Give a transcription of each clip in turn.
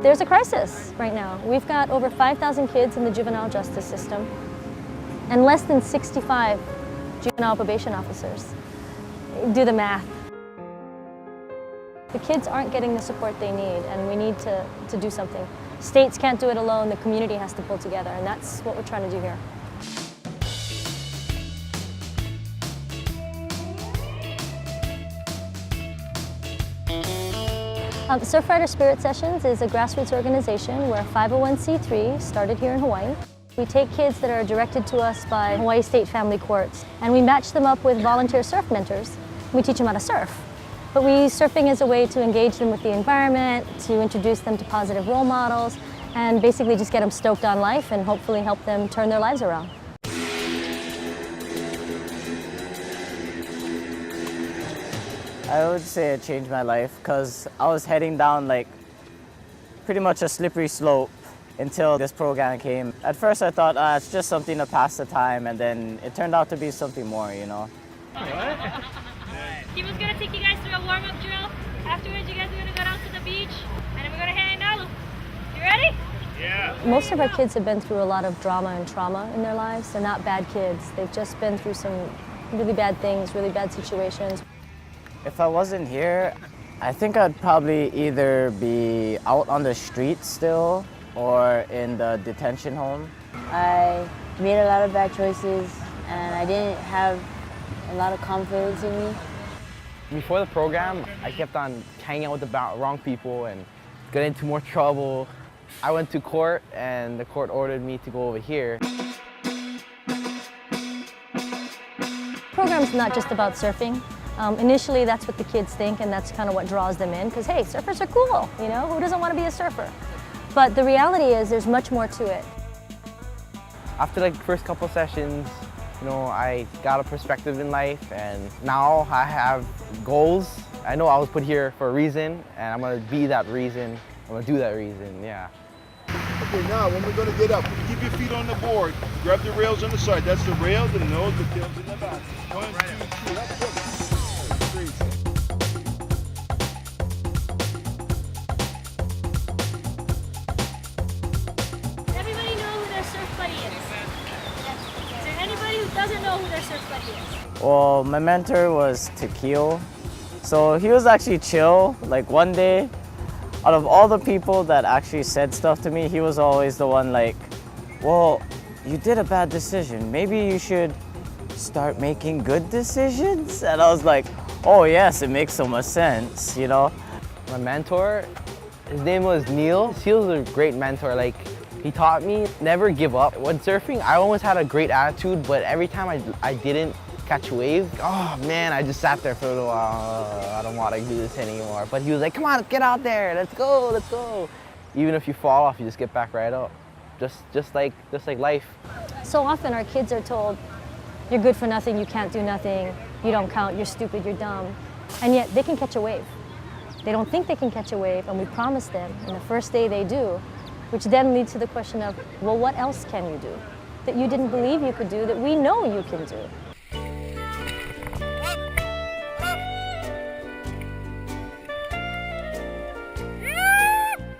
there's a crisis right now. We've got over 5,000 kids in the juvenile justice system and less than 65 juvenile probation officers. Do the math. The kids aren't getting the support they need, and we need to do something. States can't do it alone, the community has to pull together, and that's what we're trying to do here. Surfrider Spirit Sessions is a grassroots organization. We're a 501c3, started here in Hawaii. We take kids that are directed to us by Hawaii State Family Courts, and we match them up with volunteer surf mentors. We teach them how to surf. But we use surfing as a way to engage them with the environment, to introduce them to positive role models, and basically just get them stoked on life and hopefully help them turn their lives around. I would say it changed my life because I was heading down like pretty much a slippery slope until this program came. At first I thought it's just something to pass the time, and then it turned out to be something more, you know. He was going to take you guys through a warm-up drill. Afterwards, you guys are going to go down to the beach, and then we're going to hang out. You ready? Yeah. Most of our kids have been through a lot of drama and trauma in their lives. They're not bad kids. They've just been through some really bad things, really bad situations. If I wasn't here, I think I'd probably either be out on the streets still or in the detention home. I made a lot of bad choices, and I didn't have a lot of confidence in me. Before the program, I kept on hanging out with the wrong people and getting into more trouble. I went to court, and the court ordered me to go over here. The program's not just about surfing. Initially, that's what the kids think, and that's kind of what draws them in, because hey, surfers are cool, you know? Who doesn't want to be a surfer? But the reality is there's much more to it. After like the first couple sessions, you know, I got a perspective in life, and now I have goals. I know I was put here for a reason, and I'm gonna be that reason. I'm gonna do that reason, yeah. Okay, now when we're going to get up, keep your feet on the board. Grab the rails on the side. That's the rail, the nose, the tail's in the back. 1, 2, 3, that's good. Everybody know who their surf buddy is? Is there anybody who doesn't know who their surf buddy is? Well, my mentor was Tequil. So he was actually chill. Like one day, out of all the people that actually said stuff to me, he was always the one like, well, you did a bad decision. Maybe you should start making good decisions? And I was like, oh yes, it makes so much sense, you know? My mentor, his name was Neil. He was a great mentor. Like, he taught me never give up. When surfing, I always had a great attitude, but every time I didn't catch a wave, oh man, I just sat there for a little while. I don't want to do this anymore. But he was like, come on, get out there, let's go, let's go. Even if you fall off, you just get back right up. Just like life. So often our kids are told, you're good for nothing, you can't do nothing, you don't count, you're stupid, you're dumb. And yet they can catch a wave. They don't think they can catch a wave, and we promise them, and the first day they do, which then leads to the question of, well, what else can you do that you didn't believe you could do, that we know you can do?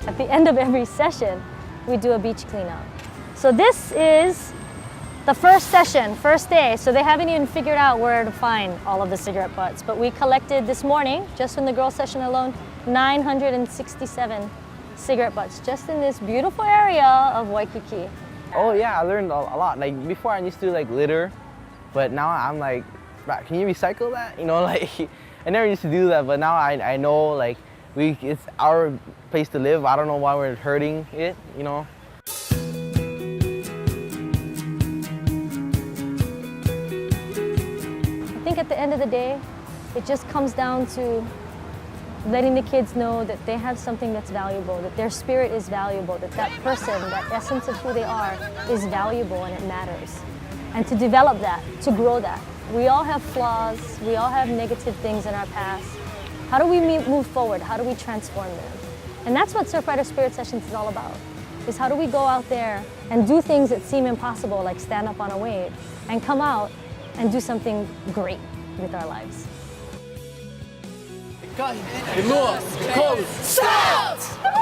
At the end of every session, we do a beach cleanup. So this is the first session, first day, so they haven't even figured out where to find all of the cigarette butts. But we collected this morning, just in the girls' session alone, 967 cigarette butts, just in this beautiful area of Waikiki. Oh yeah, I learned a lot. Like before I used to like litter, but now I'm like, can you recycle that? You know, like I never used to do that, but now I know like it's our place to live. I don't know why we're hurting it, you know. I think at the end of the day, it just comes down to letting the kids know that they have something that's valuable, that their spirit is valuable, that that person, that essence of who they are is valuable and it matters. And to develop that, to grow that. We all have flaws, we all have negative things in our past. How do we move forward? How do we transform them? And that's what Surfrider Spirit Sessions is all about, is how do we go out there and do things that seem impossible, like stand up on a wave, and come out and do something great with our lives. North Coast South!